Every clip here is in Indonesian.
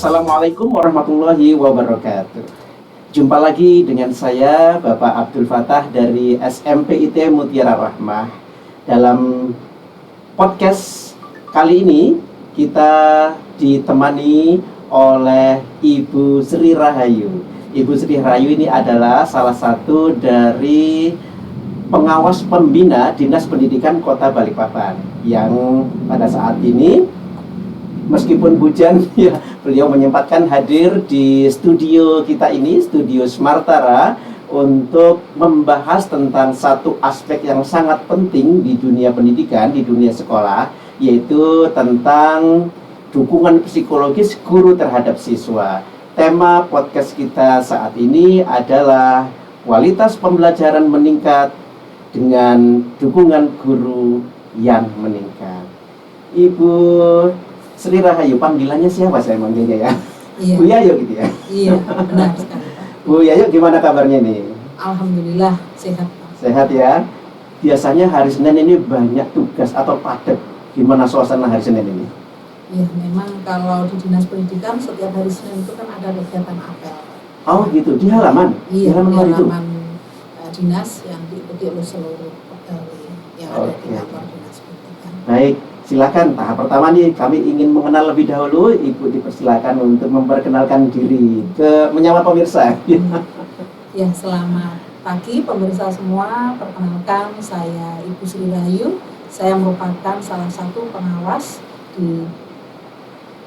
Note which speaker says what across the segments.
Speaker 1: Assalamualaikum warahmatullahi wabarakatuh. Jumpa lagi dengan saya Bapak Abdul Fatah dari SMPIT Mutiara Rahmah. Dalam podcast kali ini kita ditemani oleh Ibu Sri Rahayu. Ibu Sri Rahayu ini adalah salah satu dari pengawas pembina Dinas Pendidikan Kota Balikpapan yang pada saat ini meskipun hujan ya beliau menyempatkan hadir di studio kita ini, studio Smartara, untuk membahas tentang satu aspek yang sangat penting di dunia pendidikan, di dunia sekolah, yaitu tentang dukungan psikologis guru terhadap siswa. Tema podcast kita saat ini adalah kualitas pembelajaran meningkat dengan dukungan guru yang meningkat. Ibu Sri Rahayu, panggilannya siapa saya manggilnya ya?
Speaker 2: Iya.
Speaker 1: Bu Yayu gitu ya?
Speaker 2: Iya, benar sekali Pak.
Speaker 1: Bu Yayu, gimana kabarnya nih?
Speaker 2: Alhamdulillah sehat Pak.
Speaker 1: Sehat ya? Biasanya hari Senin ini banyak tugas atau padat. Gimana suasana hari Senin ini?
Speaker 2: Iya, memang kalau di Dinas Pendidikan setiap hari Senin itu kan ada kegiatan apel.
Speaker 1: Oh gitu, di halaman?
Speaker 2: Iya,
Speaker 1: di halaman
Speaker 2: di
Speaker 1: luar itu?
Speaker 2: halaman dinas yang diikuti oleh seluruh pegawai yang ada di kantor Dinas Pendidikan.
Speaker 1: Baik, silakan. Tahap pertama nih, kami ingin mengenal lebih dahulu. Ibu dipersilakan untuk memperkenalkan diri ke menyapa pemirsa.
Speaker 2: Ya, selamat pagi pemirsa semua. Perkenalkan, saya Ibu Sri Rahayu. Saya merupakan salah satu pengawas di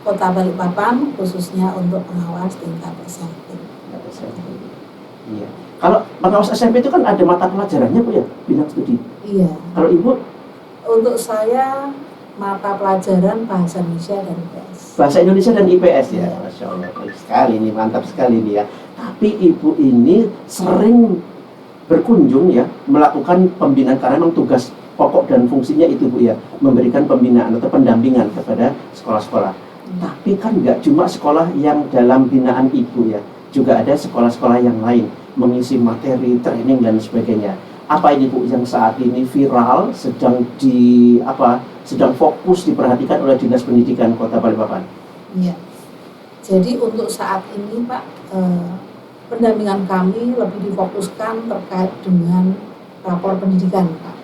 Speaker 2: Kota Balikpapan, khususnya untuk pengawas tingkat SMP.
Speaker 1: Iya. Kalau pengawas SMP itu kan ada mata pelajarannya Bu ya, bidang studi.
Speaker 2: Iya.
Speaker 1: Kalau Ibu
Speaker 2: Untuk saya mata pelajaran bahasa Indonesia dan IPS.
Speaker 1: bahasa Indonesia dan IPS ya,
Speaker 2: Iya.
Speaker 1: Masya Allah, baik sekali nih, mantap sekali nih ya. Tapi Ibu ini sering berkunjung ya, melakukan pembinaan karena memang tugas pokok dan fungsinya itu Bu ya, memberikan pembinaan atau pendampingan kepada sekolah-sekolah. Tapi kan nggak cuma sekolah yang dalam binaan Ibu ya, juga ada sekolah-sekolah yang lain mengisi materi, training dan sebagainya. Apa ini Bu yang saat ini viral, sedang fokus diperhatikan oleh Dinas Pendidikan Kota Balikpapan?
Speaker 2: Iya. Jadi untuk saat ini Pak, pendampingan kami lebih difokuskan terkait dengan rapor pendidikan Pak.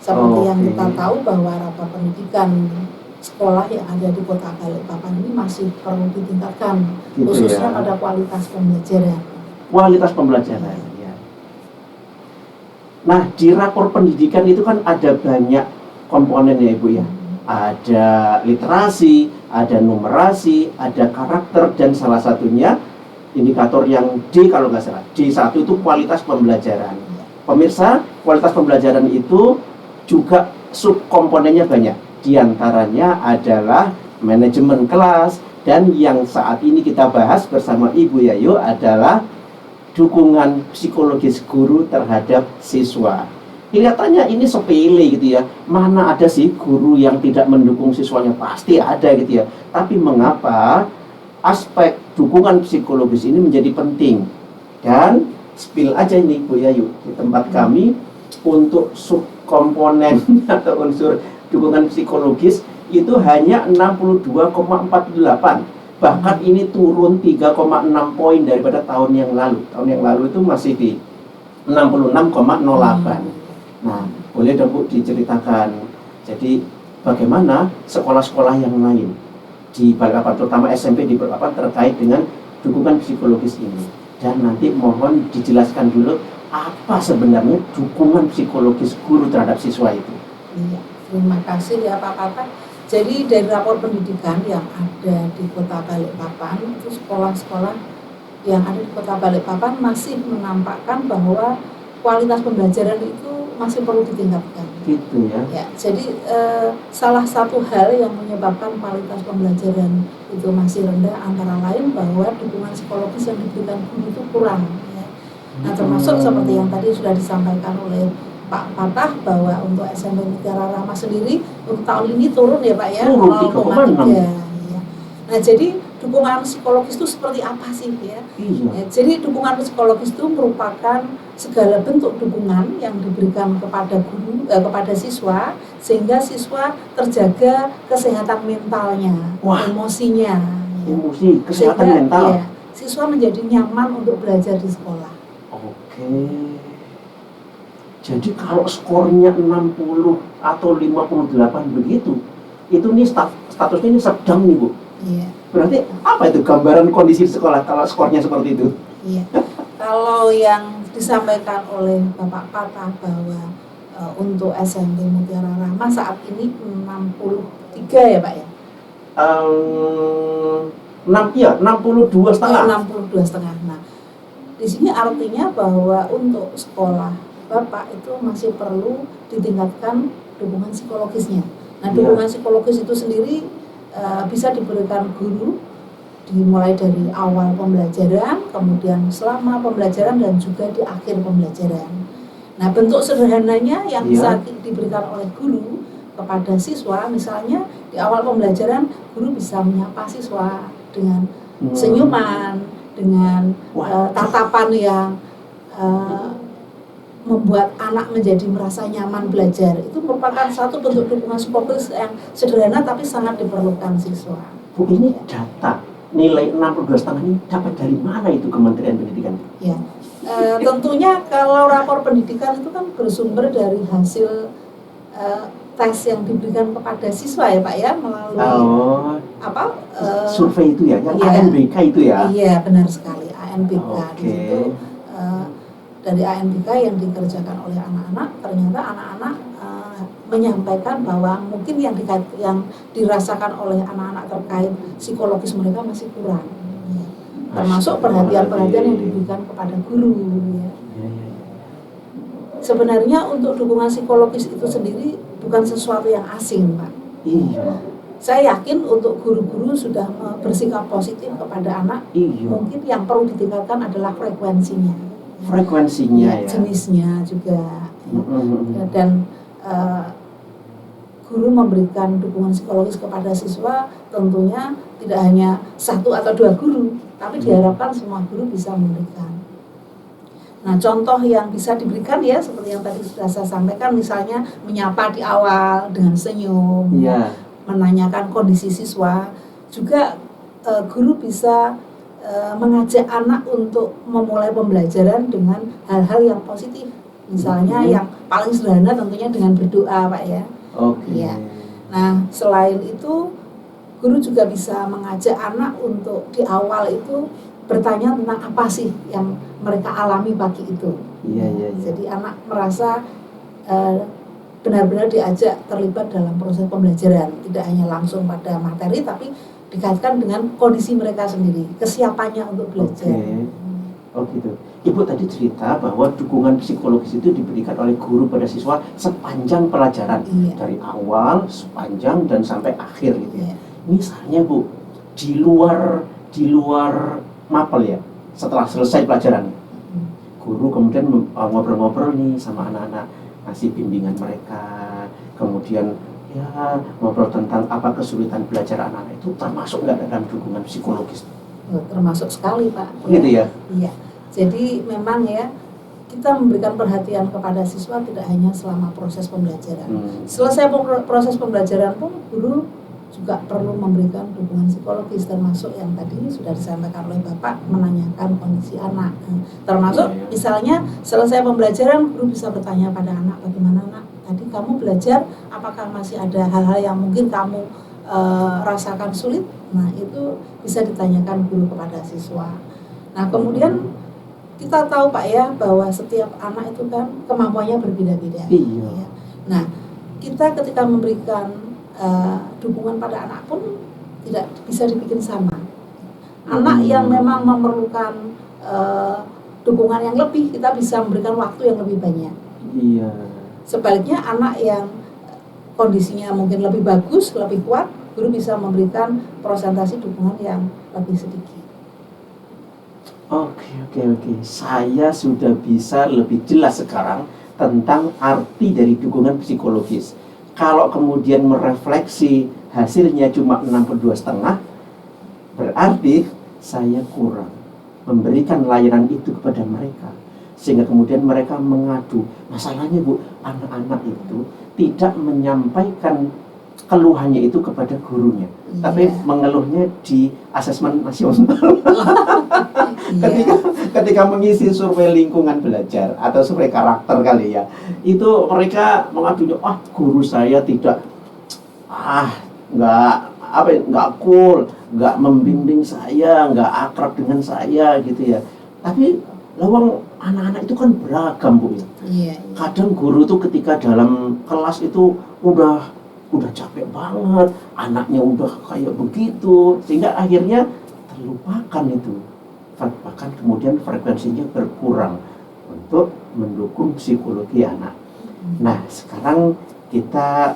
Speaker 2: Seperti yang kita tahu bahwa rapor pendidikan sekolah yang ada di Kota Balikpapan ini masih perlu ditingkatkan,
Speaker 1: Gitu
Speaker 2: khususnya
Speaker 1: ya.
Speaker 2: pada kualitas pembelajaran.
Speaker 1: Kualitas pembelajaran ya. Nah, di rapor pendidikan itu kan ada banyak komponen ya Ibu ya. Ada literasi, ada numerasi, ada karakter, dan salah satunya indikator yang D kalau nggak salah, D1 itu kualitas pembelajaran. Pemirsa, kualitas pembelajaran itu juga subkomponennya banyak. Di antaranya adalah manajemen kelas, dan yang saat ini kita bahas bersama Ibu Yayu adalah dukungan psikologis guru terhadap siswa. Kelihatannya ini sepele gitu ya. Mana ada sih guru yang tidak mendukung siswanya? Pasti ada gitu ya. Tapi mengapa aspek dukungan psikologis ini menjadi penting? Dan spill aja ini Bu Yayu di tempat kami untuk subkomponen atau unsur dukungan psikologis itu hanya 62,48. Bahkan ini turun 3,6 poin daripada tahun yang lalu. Tahun yang lalu itu masih di 66,08. Nah, boleh dong Bu diceritakan. Jadi bagaimana sekolah-sekolah yang lain di Balikpapan, terutama SMP di Balikpapan terkait dengan dukungan psikologis ini. Dan nanti mohon dijelaskan dulu apa sebenarnya dukungan psikologis guru terhadap siswa itu.
Speaker 2: Iya, terima kasih ya Pak Fatah. Jadi dari rapor pendidikan yang ada di Kota Balikpapan, itu sekolah-sekolah yang ada di Kota Balikpapan masih menampakkan bahwa kualitas pembelajaran itu masih perlu ditingkatkan.
Speaker 1: Gitu ya.
Speaker 2: Ya, jadi salah satu hal yang menyebabkan kualitas pembelajaran itu masih rendah antara lain bahwa dukungan psikologis yang diberikan guru itu kurang. Ya. Nah, termasuk seperti yang tadi sudah disampaikan oleh Pak Fatah bahwa untuk SMP Mutiara Rahmah sendiri untuk tahun ini turun ya Pak ya,
Speaker 1: Turun
Speaker 2: 0,3 ya. Nah, jadi dukungan psikologis itu seperti apa sih ya?
Speaker 1: Iya.
Speaker 2: Ya, jadi dukungan psikologis itu merupakan segala bentuk dukungan yang diberikan kepada guru, kepada siswa, sehingga siswa terjaga kesehatan mentalnya, emosinya. Ya.
Speaker 1: Emosi, kesehatan
Speaker 2: Sehingga,
Speaker 1: mental.
Speaker 2: ya, siswa menjadi nyaman untuk belajar di sekolah.
Speaker 1: Oke. Jadi kalau skornya 60 atau 58 begitu, itu nih statusnya ini sedang nih Bu.
Speaker 2: Iya.
Speaker 1: Berarti apa itu gambaran kondisi sekolah kalau skornya seperti itu?
Speaker 2: Iya. Kalau yang disampaikan oleh Bapak Fatah bahwa untuk SMP Mutiara Rahma saat ini 63 ya Pak ya?
Speaker 1: 62,5.
Speaker 2: 62,5. Nah, di sini artinya bahwa untuk sekolah Bapak itu masih perlu ditingkatkan dukungan psikologisnya. Nah, dukungan psikologis itu sendiri bisa diberikan guru dimulai dari awal pembelajaran, kemudian selama pembelajaran dan juga di akhir pembelajaran. Nah, bentuk sederhananya yang bisa diberikan oleh guru kepada siswa, misalnya di awal pembelajaran guru bisa menyapa siswa dengan senyuman, dengan tatapan yang membuat anak menjadi merasa nyaman belajar. Itu merupakan satu bentuk dukungan psikologis yang sederhana tapi sangat diperlukan siswa.
Speaker 1: Bu, ini data nilai 62,5 ini dapat dari mana itu Kementerian Pendidikan?
Speaker 2: Ya, tentunya kalau rapor pendidikan itu kan bersumber dari hasil tes yang diberikan kepada siswa ya Pak ya, melalui
Speaker 1: survei itu ya, yang ANBK itu ya?
Speaker 2: Iya, benar sekali, ANBK. Di situ dari ANBK yang dikerjakan oleh anak-anak, ternyata anak-anak menyampaikan bahwa mungkin yang dirasakan oleh anak-anak terkait psikologis mereka masih kurang, ya. Termasuk perhatian-perhatian yang diberikan kepada guru, ya. Sebenarnya untuk dukungan psikologis itu sendiri bukan sesuatu yang asing, Pak.
Speaker 1: Iya.
Speaker 2: Saya yakin untuk guru-guru sudah bersikap positif kepada anak. Mungkin yang perlu ditingkatkan adalah frekuensinya, ya. Jenisnya juga, ya. Dan guru memberikan dukungan psikologis kepada siswa tentunya tidak hanya 1 atau 2 guru, tapi diharapkan semua guru bisa memberikan. Nah, contoh yang bisa diberikan ya seperti yang tadi sudah saya sampaikan, misalnya menyapa di awal dengan senyum, menanyakan kondisi siswa. Juga guru bisa mengajak anak untuk memulai pembelajaran dengan hal-hal yang positif. Misalnya yang paling sederhana tentunya dengan berdoa, Pak ya. Ya. Nah, selain itu guru juga bisa mengajak anak untuk di awal itu bertanya tentang apa sih yang mereka alami pagi itu. Jadi anak merasa benar-benar diajak terlibat dalam proses pembelajaran, tidak hanya langsung pada materi tapi dikaitkan dengan kondisi mereka sendiri, kesiapannya untuk belajar.
Speaker 1: Oh gitu. Ibu tadi cerita bahwa dukungan psikologis itu diberikan oleh guru pada siswa sepanjang pelajaran, dari awal, sepanjang dan sampai akhir gitu ya. Misalnya Bu, di luar mapel ya, setelah selesai pelajaran, guru kemudian ngobrol-ngobrol nih sama anak-anak, ngasih bimbingan mereka, kemudian ya ngobrol tentang apa kesulitan belajar anak-anak itu termasuk nggak dalam dukungan psikologis?
Speaker 2: Termasuk sekali Pak.
Speaker 1: Gitu ya?
Speaker 2: Iya. Jadi memang ya kita memberikan perhatian kepada siswa tidak hanya selama proses pembelajaran. Selesai proses pembelajaran pun guru juga perlu memberikan dukungan psikologis, termasuk yang tadi sudah disampaikan oleh Bapak menanyakan kondisi anak. Termasuk misalnya selesai pembelajaran guru bisa bertanya pada anak, bagaimana anak tadi kamu belajar, apakah masih ada hal-hal yang mungkin kamu rasakan sulit? Nah, itu bisa ditanyakan guru kepada siswa. Nah, kemudian kita tahu Pak ya bahwa setiap anak itu kan kemampuannya berbeda-beda. Ya. Nah, kita ketika memberikan dukungan pada anak pun tidak bisa dibikin sama. Anak yang memang memerlukan dukungan yang lebih, kita bisa memberikan waktu yang lebih banyak. Sebaliknya anak yang kondisinya mungkin lebih bagus, lebih kuat, guru bisa memberikan persentase dukungan yang lebih sedikit.
Speaker 1: Oke. Saya sudah bisa lebih jelas sekarang tentang arti dari dukungan psikologis. Kalau kemudian merefleksi hasilnya cuma 62,5, berarti saya kurang memberikan layanan itu kepada mereka. Sehingga kemudian mereka mengadu. Masalahnya Bu, anak-anak itu tidak menyampaikan keluhannya itu kepada gurunya, tapi mengeluhnya di asesmen nasional. Ketika mengisi survei lingkungan belajar atau survei karakter kali ya, itu mereka mengadunya, guru saya tidak nggak cool, nggak membimbing saya, nggak akrab dengan saya gitu ya. Tapi lawang anak-anak itu kan beragam, Bu ya. Kadang guru tuh ketika dalam kelas itu udah capek banget, anaknya udah kayak begitu, sehingga akhirnya terlupakan itu. Bahkan kemudian frekuensinya berkurang untuk mendukung psikologi anak. Nah, sekarang kita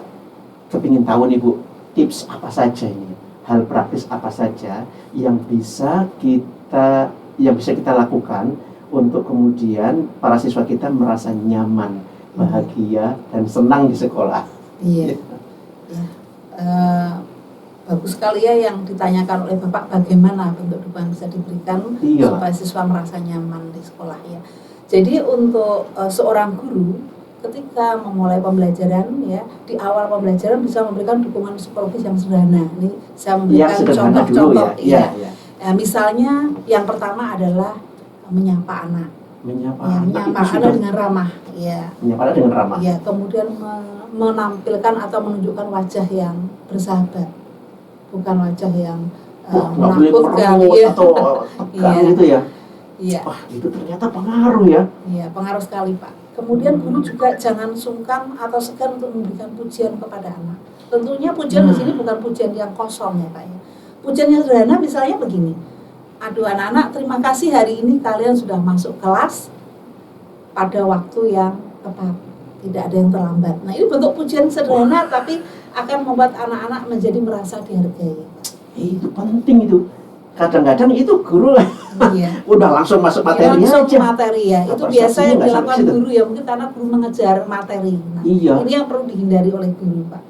Speaker 1: kepingin tahu nih, Bu, tips apa saja ini, hal praktis apa saja yang bisa kita lakukan untuk kemudian para siswa kita merasa nyaman, bahagia, dan senang di sekolah.
Speaker 2: Bagus sekali ya yang ditanyakan oleh Bapak, bagaimana bentuk dukungan bisa diberikan supaya siswa merasa nyaman di sekolah ya. Jadi untuk seorang guru ketika memulai pembelajaran ya, di awal pembelajaran bisa memberikan dukungan psikologis yang sederhana. Ini saya memberikan contoh-contoh ya. Misalnya yang pertama adalah menyapa anak. Menyapa anak dengan ramah ya.
Speaker 1: Menyapa anak dengan ramah.
Speaker 2: Ya, kemudian menampilkan atau menunjukkan wajah yang bersahabat. Bukan wajah yang menakutkan
Speaker 1: atau tegang gitu ya.
Speaker 2: Iya.
Speaker 1: Wah, itu ternyata pengaruh ya.
Speaker 2: Iya, pengaruh sekali, Pak. Kemudian guru juga jangan sungkan atau segan untuk memberikan pujian kepada anak. Tentunya pujian di sini bukan pujian yang kosong ya, Pak ya. Pujian yang sederhana misalnya begini. Aduh anak-anak, terima kasih hari ini kalian sudah masuk kelas pada waktu yang tepat. Tidak ada yang terlambat. Nah, ini bentuk pujian sederhana tapi akan membuat anak-anak menjadi merasa dihargai.
Speaker 1: Itu penting itu. Kadang-kadang itu guru udah langsung masuk materi
Speaker 2: ya. Itu biasa yang dilakukan guru ya, mungkin karena guru mengejar materi. Nah, ini yang perlu dihindari oleh guru, Pak.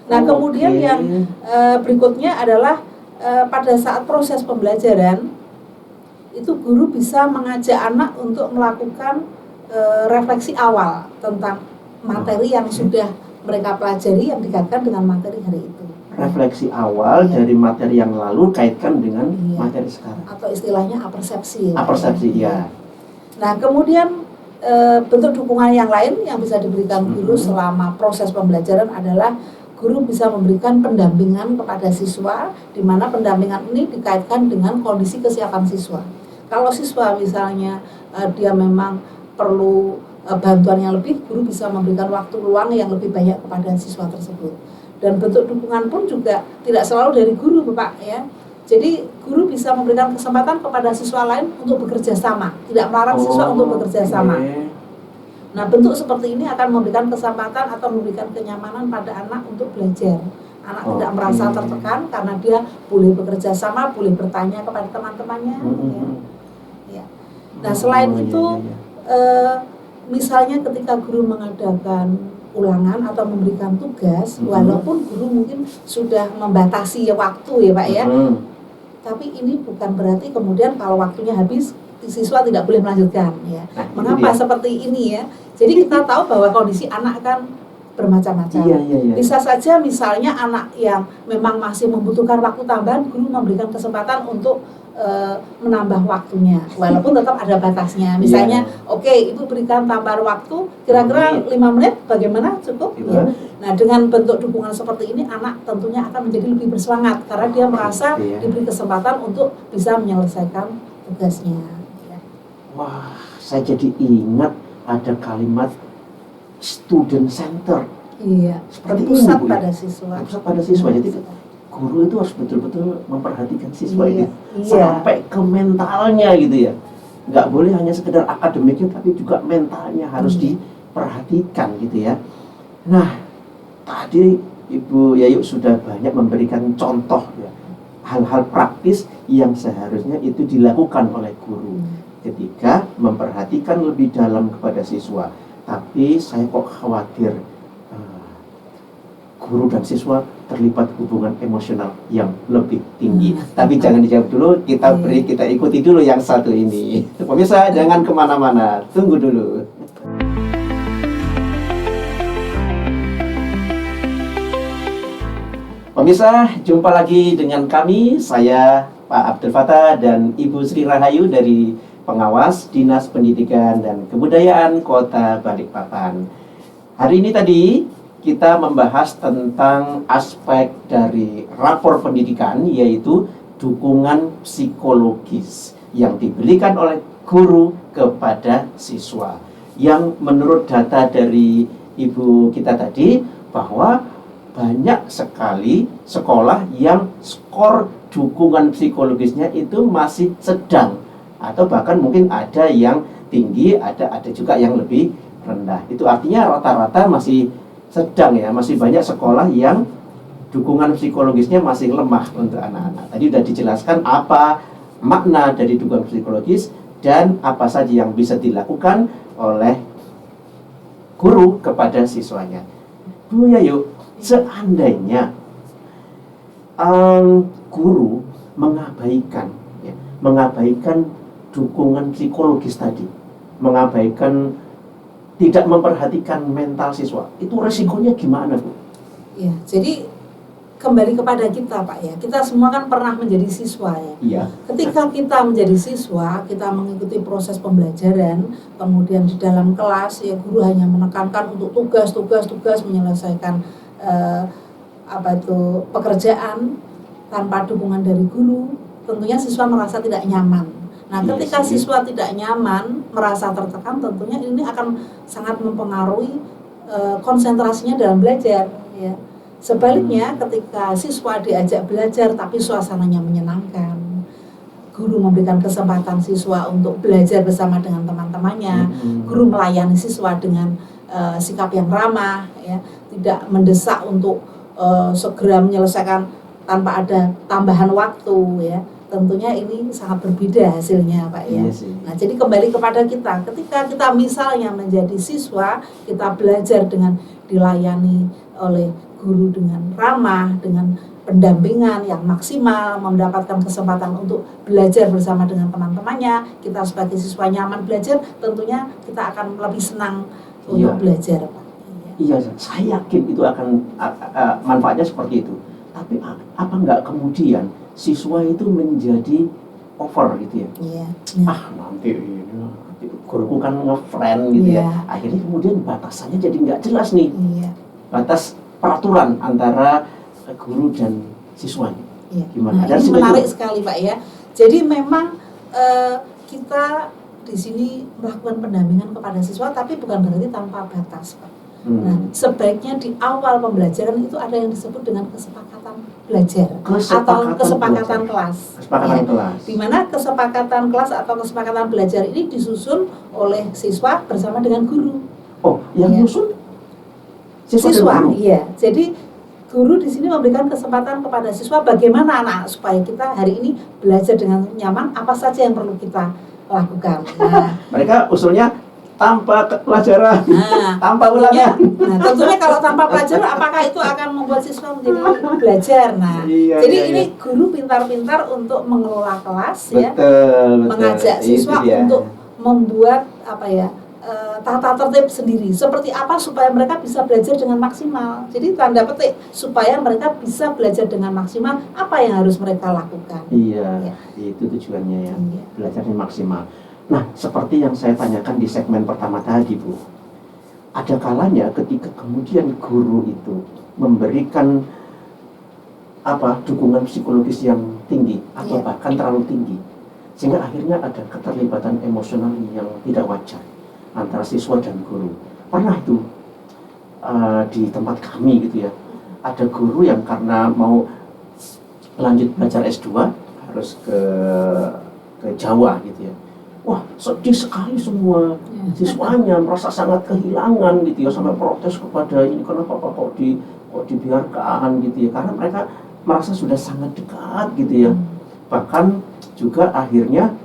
Speaker 2: Nah, kemudian yang berikutnya adalah pada saat proses pembelajaran itu guru bisa mengajak anak untuk melakukan refleksi awal tentang materi yang sudah mereka pelajari yang dikaitkan dengan materi hari itu.
Speaker 1: Refleksi awal dari materi yang lalu kaitkan dengan materi sekarang.
Speaker 2: Atau istilahnya apersepsi. Nah, kemudian bentuk dukungan yang lain yang bisa diberikan guru selama proses pembelajaran adalah guru bisa memberikan pendampingan kepada siswa, di mana pendampingan ini dikaitkan dengan kondisi kesiapan siswa. Kalau siswa misalnya dia memang perlu bantuan yang lebih, guru bisa memberikan waktu luang yang lebih banyak kepada siswa tersebut. Dan bentuk dukungan pun juga tidak selalu dari guru, Bapak ya. Jadi guru bisa memberikan kesempatan kepada siswa lain untuk bekerja sama, tidak melarang siswa untuk bekerja sama. Nah, bentuk seperti ini akan memberikan kesempatan atau memberikan kenyamanan pada anak untuk belajar. Anak tidak merasa tertekan karena dia boleh bekerja sama, boleh bertanya kepada teman-temannya. Ya. Nah, selain itu, misalnya ketika guru mengadakan ulangan atau memberikan tugas, walaupun guru mungkin sudah membatasi waktu ya Pak ya, tapi ini bukan berarti kemudian kalau waktunya habis siswa tidak boleh melanjutkan ya. Mengapa seperti ini ya? Jadi kita tahu bahwa kondisi anak kan bermacam-macam. Bisa saja misalnya anak yang memang masih membutuhkan waktu tambahan, guru memberikan kesempatan untuk menambah waktunya, walaupun tetap ada batasnya. Misalnya, oke, Ibu berikan tambahan waktu, kira-kira 5 menit, bagaimana? Cukup? Ya. Nah, dengan bentuk dukungan seperti ini, anak tentunya akan menjadi lebih bersemangat karena dia merasa diberi kesempatan untuk bisa menyelesaikan tugasnya.
Speaker 1: Wah, saya jadi ingat ada kalimat student center.
Speaker 2: Iya,
Speaker 1: berpusat
Speaker 2: pada siswa.
Speaker 1: Berpusat pada siswa. Jadi guru itu harus betul-betul memperhatikan siswa ini sampai ke mentalnya gitu ya. Nggak boleh hanya sekedar akademiknya, tapi juga mentalnya harus diperhatikan gitu ya. Nah, tadi Ibu Yayu sudah banyak memberikan contoh ya, hal-hal praktis yang seharusnya itu dilakukan oleh guru ketika memperhatikan lebih dalam kepada siswa. Tapi saya kok khawatir guru dan siswa terlibat hubungan emosional yang lebih tinggi. Tapi jangan dijawab dulu, kita ikuti dulu yang satu ini. Pemirsa jangan kemana-mana, tunggu dulu. Pemirsa, jumpa lagi dengan kami, saya Pak Abdul Fattah dan Ibu Sri Rahayu dari Pengawas Dinas Pendidikan dan Kebudayaan Kota Balikpapan. Hari ini tadi kita membahas tentang aspek dari rapor pendidikan, yaitu dukungan psikologis yang diberikan oleh guru kepada siswa. Yang menurut data dari Ibu kita tadi, bahwa banyak sekali sekolah yang skor dukungan psikologisnya itu masih sedang, atau bahkan mungkin ada yang tinggi, ada juga yang lebih rendah. Itu artinya rata-rata masih sedang ya, masih banyak sekolah yang dukungan psikologisnya masih lemah untuk anak-anak. Tadi sudah dijelaskan apa makna dari dukungan psikologis dan apa saja yang bisa dilakukan oleh guru kepada siswanya. Bu Yayu, seandainya guru mengabaikan dukungan psikologis tadi, mengabaikan, tidak memperhatikan mental siswa, itu resikonya gimana, Bu?
Speaker 2: Ya, jadi kembali kepada kita, Pak ya. Kita semua kan pernah menjadi siswa ya.
Speaker 1: Iya.
Speaker 2: Ketika kita menjadi siswa, kita mengikuti proses pembelajaran, kemudian di dalam kelas ya guru hanya menekankan untuk tugas menyelesaikan pekerjaan tanpa dukungan dari guru, tentunya siswa merasa tidak nyaman. Nah, ketika siswa tidak nyaman, merasa tertekan, tentunya ini akan sangat mempengaruhi konsentrasinya dalam belajar ya. Sebaliknya, ketika siswa diajak belajar tapi suasananya menyenangkan, guru memberikan kesempatan siswa untuk belajar bersama dengan teman-temannya, guru melayani siswa dengan sikap yang ramah ya, tidak mendesak untuk segera menyelesaikan tanpa ada tambahan waktu ya. Tentunya ini sangat berbeda hasilnya, Pak ya. Nah, jadi kembali kepada kita, ketika kita misalnya menjadi siswa, kita belajar dengan dilayani oleh guru dengan ramah, dengan pendampingan yang maksimal, mendapatkan kesempatan untuk belajar bersama dengan teman-temannya, kita sebagai siswa nyaman belajar, tentunya kita akan lebih senang untuk belajar, Pak.
Speaker 1: Iya, saya yakin itu akan manfaatnya seperti itu. Tapi apa enggak kemudian siswa itu menjadi over gitu ya?
Speaker 2: Iya.
Speaker 1: Nanti guruku kan nge-friend gitu ya. Akhirnya kemudian batasannya jadi nggak jelas nih. Batas peraturan antara guru dan siswanya. Gimana?
Speaker 2: Nah, ini menarik sekali, Pak ya. Jadi memang kita di sini melakukan pendampingan kepada siswa, tapi bukan berarti tanpa batas, Pak. Nah, sebaiknya di awal pembelajaran itu ada yang disebut dengan kesepakatan belajar atau kesepakatan kelas.
Speaker 1: Kesepakatan kelas.
Speaker 2: Di mana kesepakatan kelas atau kesepakatan belajar ini disusun oleh siswa bersama dengan guru.
Speaker 1: Oh, yang nyusun
Speaker 2: siswa. Iya. Jadi guru di sini memberikan kesempatan kepada siswa bagaimana anak supaya kita hari ini belajar dengan nyaman, apa saja yang perlu kita lakukan. Nah,
Speaker 1: mereka usulnya tanpa pelajaran, tanpa ulangan.
Speaker 2: Nah, tentunya kalau tanpa pelajaran, apakah itu akan membuat siswa menjadi belajar? Nah, jadi ini guru pintar-pintar untuk mengelola kelas, betul, mengajak siswa untuk membuat tata tertib sendiri. Seperti apa supaya mereka bisa belajar dengan maksimal. Jadi tanda petik supaya mereka bisa belajar dengan maksimal, apa yang harus mereka lakukan?
Speaker 1: Iya. Itu tujuannya ya, belajarnya maksimal. Nah, seperti yang saya tanyakan di segmen pertama tadi, Bu, ada kalanya ketika kemudian guru itu memberikan dukungan psikologis yang tinggi atau bahkan terlalu tinggi, sehingga akhirnya ada keterlibatan emosional yang tidak wajar antara siswa dan guru. Pernah itu di tempat kami gitu ya, ada guru yang karena mau lanjut belajar S2 harus ke Jawa gitu ya. Wah, sedih sekali semua siswanya, merasa sangat kehilangan gitu ya, sampai protes kepada ini, kenapa Pak kok dibiarkan gitu ya, karena mereka merasa sudah sangat dekat gitu ya. Bahkan juga akhirnya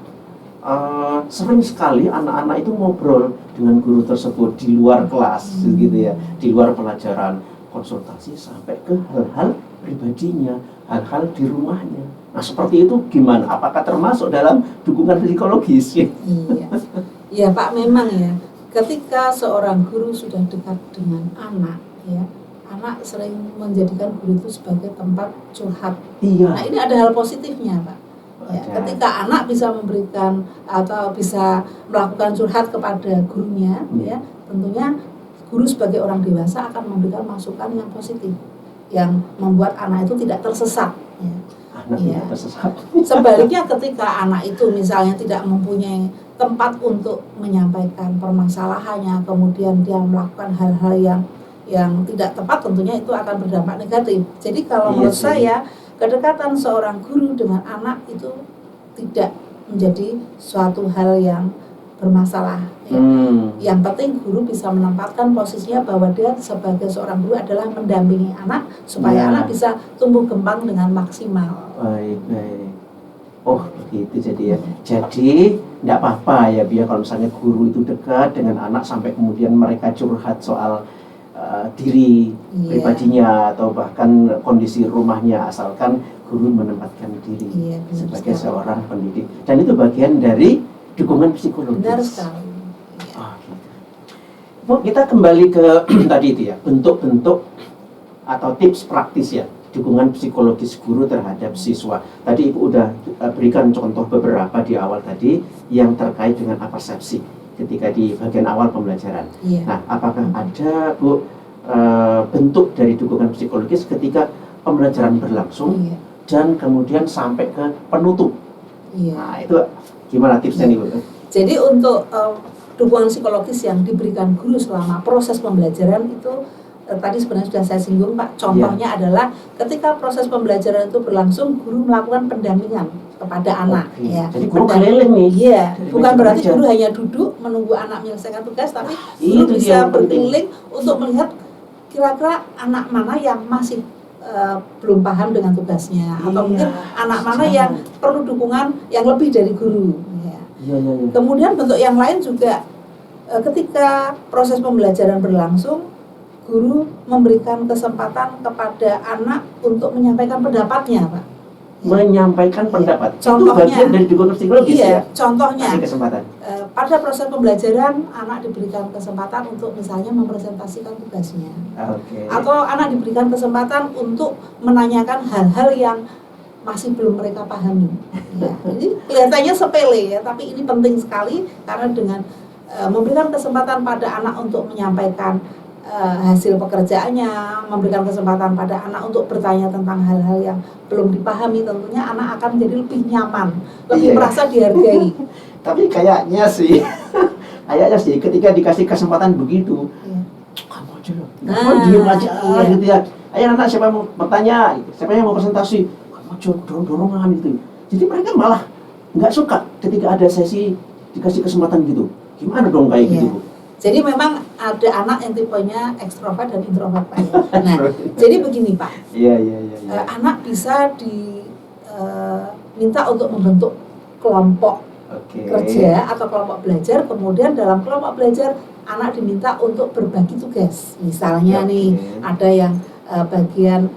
Speaker 1: sering sekali anak-anak itu ngobrol dengan guru tersebut di luar kelas gitu ya, di luar pelajaran, konsultasi sampai ke hal-hal pribadinya, hal-hal di rumahnya. Nah, seperti itu gimana? Apakah termasuk dalam dukungan psikologis?
Speaker 2: Iya, Pak, memang ya. Ketika seorang guru sudah dekat dengan anak, ya, anak anak sering menjadikan guru itu sebagai tempat curhat.
Speaker 1: Iya.
Speaker 2: Nah ini ada hal positifnya Pak. Ya, ketika anak bisa memberikan atau bisa melakukan curhat kepada gurunya, ya tentunya guru sebagai orang dewasa akan memberikan masukan yang positif, yang membuat anak itu tidak tersesat. Ya.
Speaker 1: Anak tidak tersesat.
Speaker 2: Sebaliknya ketika anak itu misalnya tidak mempunyai tempat untuk menyampaikan permasalahannya, kemudian dia melakukan hal-hal yang tidak tepat, tentunya itu akan berdampak negatif. Jadi kalau menurut saya kedekatan seorang guru dengan anak itu tidak menjadi suatu hal yang bermasalah. Ya. Yang penting guru bisa menempatkan posisinya bahwa dia sebagai seorang guru adalah mendampingi anak supaya anak bisa tumbuh kembang dengan maksimal.
Speaker 1: Baik. Oh begitu jadi ya. Jadi tidak apa-apa ya biar kalau misalnya guru itu dekat dengan anak sampai kemudian mereka curhat soal diri pribadinya atau bahkan kondisi rumahnya, asalkan guru menempatkan diri sebagai seorang pendidik, dan itu bagian dari dukungan psikologis.
Speaker 2: Benar sekali.
Speaker 1: Bu, kita kembali ke tadi itu ya, bentuk-bentuk atau tips praktis ya dukungan psikologis guru terhadap siswa. Tadi Ibu udah berikan contoh beberapa di awal tadi yang terkait dengan persepsi ketika di bagian awal pembelajaran. Nah, apakah ada Bu bentuk dari dukungan psikologis ketika pembelajaran berlangsung dan kemudian sampai ke penutup? Nah, itu gimana tipsnya nih Bu?
Speaker 2: Jadi untuk dukungan psikologis yang diberikan guru selama proses pembelajaran itu tadi sebenarnya sudah saya singgung Pak. Contohnya adalah ketika proses pembelajaran itu berlangsung, guru melakukan pendampingan kepada anak. Ya.
Speaker 1: Jadi guru keliling nih.
Speaker 2: Iya, bukan berarti guru hanya duduk menunggu anak menyelesaikan tugas, tapi guru bisa berkeliling untuk melihat kira-kira anak mana yang masih belum paham dengan tugasnya, atau mungkin anak mana yang perlu dukungan yang lebih dari guru. Kemudian bentuk yang lain juga ketika proses pembelajaran berlangsung, guru memberikan kesempatan kepada anak untuk menyampaikan pendapatnya, Pak.
Speaker 1: Menyampaikan pendapat.
Speaker 2: Contohnya,
Speaker 1: itu bagian dari dukungan psikologis ya.
Speaker 2: Contohnya,
Speaker 1: kesempatan.
Speaker 2: Pada proses pembelajaran anak diberikan kesempatan untuk misalnya mempresentasikan tugasnya, atau anak diberikan kesempatan untuk menanyakan hal-hal yang masih belum mereka pahami. Ya, ini kelihatannya sepele ya, tapi ini penting sekali karena dengan memberikan kesempatan pada anak untuk menyampaikan hasil pekerjaannya, memberikan kesempatan pada anak untuk bertanya tentang hal-hal yang belum dipahami, tentunya anak akan menjadi lebih nyaman, lebih merasa dihargai.
Speaker 1: Tapi kayaknya sih ketika dikasih kesempatan begitu, kamu aja, diem aja gitu ya. Ayo anak, siapa mau bertanya, siapa yang mau presentasi, kamu aja dorong-dorongan gitu. Jadi mereka malah nggak suka ketika ada sesi dikasih kesempatan gitu. Gimana dong kayak gitu Bu?
Speaker 2: Jadi memang ada anak yang tipenya ekstrovert dan introvert Pak ya. Nah, jadi begini Pak.
Speaker 1: Iya.
Speaker 2: Anak bisa diminta untuk membentuk kelompok kerja atau kelompok belajar. Kemudian dalam kelompok belajar anak diminta untuk berbagi tugas. Misalnya nih ada yang bagian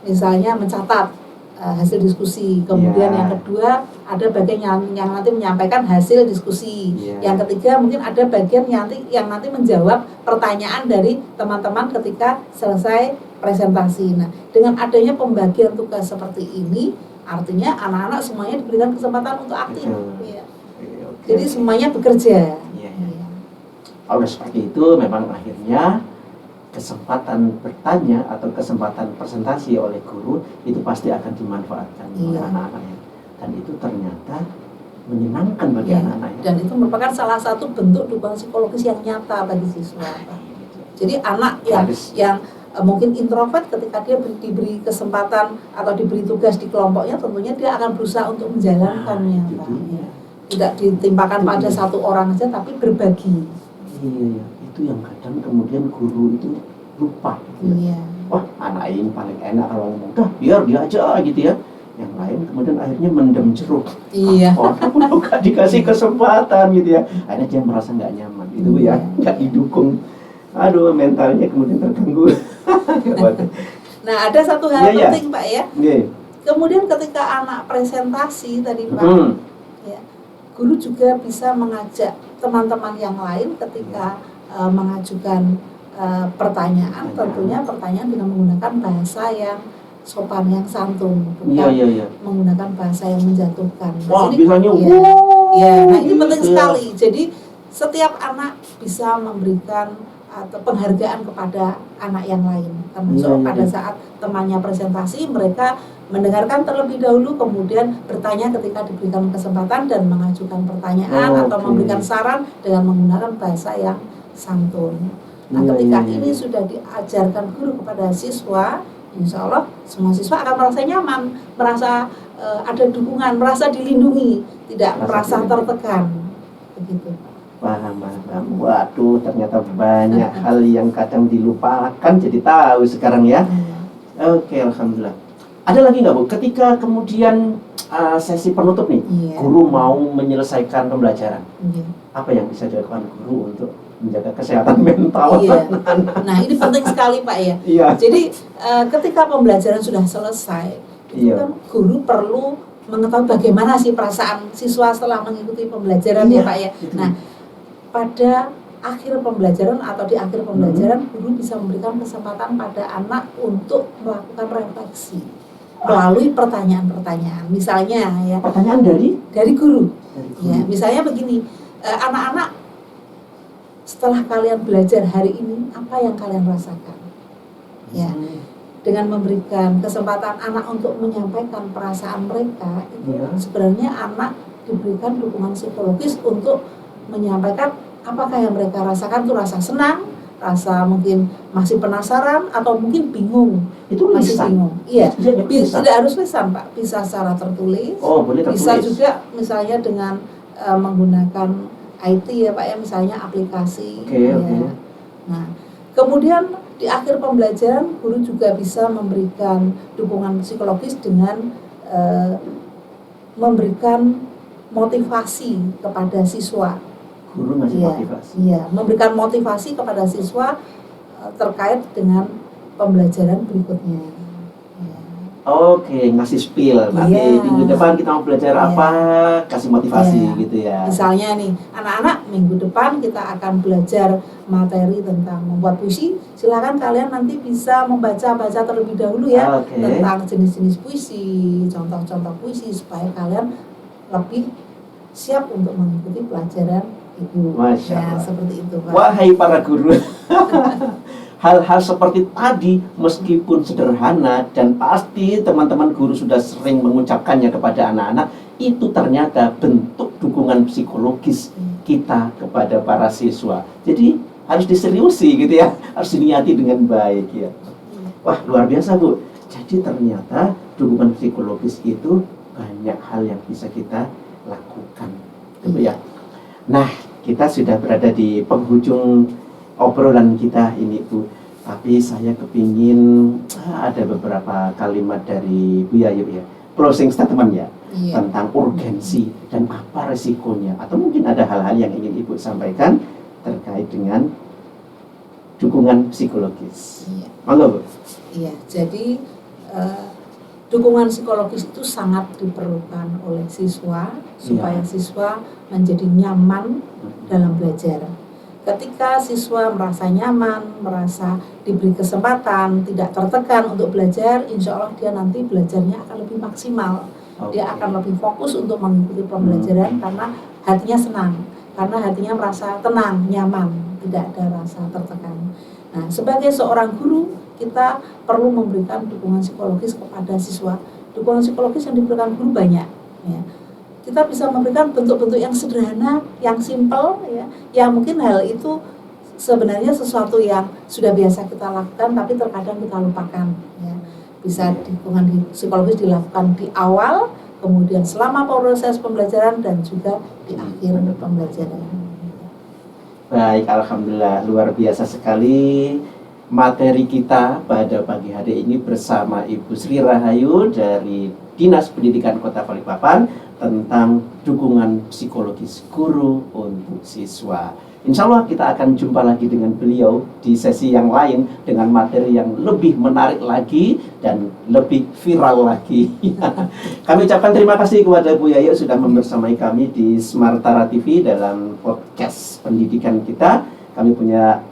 Speaker 2: misalnya mencatat hasil diskusi, kemudian yang kedua ada bagian yang nanti menyampaikan hasil diskusi, yang ketiga mungkin ada bagian yang nanti menjawab pertanyaan dari teman-teman ketika selesai presentasi. Nah, dengan adanya pembagian tugas seperti ini, artinya anak-anak semuanya diberikan kesempatan untuk aktif. Jadi semuanya bekerja.
Speaker 1: Kalau seperti itu, memang akhirnya kesempatan bertanya atau kesempatan presentasi oleh guru itu pasti akan dimanfaatkan oleh anak-anaknya, dan itu ternyata menyenangkan bagi anak-anaknya.
Speaker 2: Dan itu merupakan salah satu bentuk dukungan psikologis yang nyata bagi siswa. Jadi anak yang mungkin introvert, ketika dia diberi kesempatan atau diberi tugas di kelompoknya, tentunya dia akan berusaha untuk menjalankannya. Tidak ditimpakan pada satu orang saja, tapi berbagi.
Speaker 1: Itu yang kadang kemudian guru itu lupa. Wah, anak ini paling enak kalau ngomong, udah biar dia aja gitu ya. Yang lain kemudian akhirnya mendem jeruk. Orang gak dikasih kesempatan gitu ya. Akhirnya dia merasa nggak nyaman gitu ya, nggak didukung. Aduh, mentalnya kemudian terganggu.
Speaker 2: Nah, ada satu hal penting Pak ya. Kemudian ketika anak presentasi tadi Pak, guru juga bisa mengajak teman-teman yang lain ketika mengajukan pertanyaan, tentunya pertanyaan dengan menggunakan bahasa yang sopan, yang santun, bukan menggunakan bahasa yang menjatuhkan.
Speaker 1: Wah,
Speaker 2: jadi,
Speaker 1: biasanya
Speaker 2: nah ini penting sekali. Jadi setiap anak bisa memberikan atau penghargaan kepada anak yang lain. Termasuk pada saat temannya presentasi, mereka mendengarkan terlebih dahulu, kemudian bertanya ketika diberikan kesempatan dan mengajukan pertanyaan atau memberikan saran dengan menggunakan bahasa yang santun. Nah, ketika ini sudah diajarkan guru kepada siswa, insya Allah semua siswa akan merasa nyaman, merasa ada dukungan, merasa dilindungi, tidak merasa tertekan, begitu.
Speaker 1: Paham. Waduh, ternyata banyak hal yang kadang dilupakan, jadi tahu sekarang ya. Oke, alhamdulillah. Ada lagi nggak Bu? Ketika kemudian sesi penutup nih, guru mau menyelesaikan pembelajaran, apa yang bisa dilakukan guru untuk menjaga kesehatan mental anak-anak?
Speaker 2: Nah, ini penting sekali Pak ya. Jadi ketika pembelajaran sudah selesai, itu kan guru perlu mengetahui bagaimana sih perasaan siswa setelah mengikuti pembelajaran ya Pak ya. Nah, pada akhir pembelajaran atau di akhir pembelajaran, guru bisa memberikan kesempatan pada anak untuk melakukan refleksi melalui pertanyaan-pertanyaan. Misalnya ya,
Speaker 1: pertanyaan dari guru.
Speaker 2: Ya, misalnya begini, anak-anak, setelah kalian belajar hari ini, apa yang kalian rasakan? Ya, dengan memberikan kesempatan anak untuk menyampaikan perasaan mereka, itu sebenarnya anak diberikan dukungan psikologis untuk menyampaikan apakah yang mereka rasakan, itu rasa senang, rasa mungkin masih penasaran, atau mungkin bingung.
Speaker 1: Itu
Speaker 2: masih
Speaker 1: lisan.
Speaker 2: Bingung. Iya, tidak harus lisan Pak, bisa secara tertulis.
Speaker 1: Boleh tertulis.
Speaker 2: Bisa juga misalnya dengan menggunakan IT ya Pak ya, misalnya aplikasi.
Speaker 1: Okay.
Speaker 2: Nah, kemudian di akhir pembelajaran guru juga bisa memberikan dukungan psikologis dengan memberikan motivasi kepada siswa.
Speaker 1: Guru ngasih motivasi.
Speaker 2: Iya, memberikan motivasi kepada siswa terkait dengan pembelajaran berikutnya.
Speaker 1: Oke, ngasih spill. Nanti minggu depan kita mau belajar apa, kasih motivasi gitu ya.
Speaker 2: Misalnya nih, anak-anak minggu depan kita akan belajar materi tentang membuat puisi. Silakan kalian nanti bisa membaca-baca terlebih dahulu ya tentang jenis-jenis puisi, contoh-contoh puisi, supaya kalian lebih siap untuk mengikuti pelajaran itu.
Speaker 1: Masya Allah.
Speaker 2: Seperti itu Pak.
Speaker 1: Wahai para guru. Hal-hal seperti tadi meskipun sederhana dan pasti teman-teman guru sudah sering mengucapkannya kepada anak-anak, itu ternyata bentuk dukungan psikologis kita kepada para siswa. Jadi harus diseriusi gitu ya, harus diniati dengan baik ya. Wah, luar biasa Bu. Jadi ternyata dukungan psikologis itu banyak hal yang bisa kita lakukan gitu ya. Nah, kita sudah berada di penghujung obrolan kita ini Bu, tapi saya kepingin ada beberapa kalimat dari Bu Yayu ya, closing statement ya, tentang urgensi dan apa resikonya, atau mungkin ada hal-hal yang ingin Ibu sampaikan terkait dengan dukungan psikologis. Monggo Bu.
Speaker 2: Iya, jadi dukungan psikologis itu sangat diperlukan oleh siswa supaya siswa menjadi nyaman dalam belajar. Ketika siswa merasa nyaman, merasa diberi kesempatan, tidak tertekan untuk belajar, insya Allah dia nanti belajarnya akan lebih maksimal. Dia akan lebih fokus untuk mengikuti pembelajaran karena hatinya senang, karena hatinya merasa tenang, nyaman, tidak ada rasa tertekan. Nah, sebagai seorang guru, kita perlu memberikan dukungan psikologis kepada siswa. Dukungan psikologis yang diberikan guru banyak. Ya. Kita bisa memberikan bentuk-bentuk yang sederhana, yang simpel, ya, yang mungkin hal itu sebenarnya sesuatu yang sudah biasa kita lakukan, tapi terkadang kita lupakan. Ya. Bisa dukungan psikologis dilakukan di awal, kemudian selama proses pembelajaran, dan juga di akhir pembelajaran.
Speaker 1: Baik, alhamdulillah, luar biasa sekali materi kita pada pagi hari ini bersama Ibu Sri Rahayu dari Dinas Pendidikan Kota Balikpapan tentang dukungan psikologis guru untuk siswa. Insya Allah kita akan jumpa lagi dengan beliau di sesi yang lain dengan materi yang lebih menarik lagi dan lebih viral lagi. Kami ucapkan terima kasih kepada Bu Yayu sudah membersamai kami di Smartara TV dalam podcast pendidikan kita. Kami punya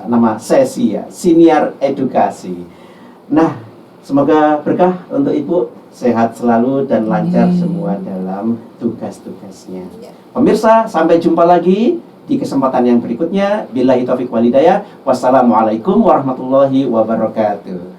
Speaker 1: nama sesi ya, siniar edukasi. Nah, semoga berkah untuk Ibu, sehat selalu dan lancar semua dalam tugas-tugasnya. Pemirsa, sampai jumpa lagi di kesempatan yang berikutnya. Billahi taufiq wal hidayah. Wassalamualaikum warahmatullahi wabarakatuh.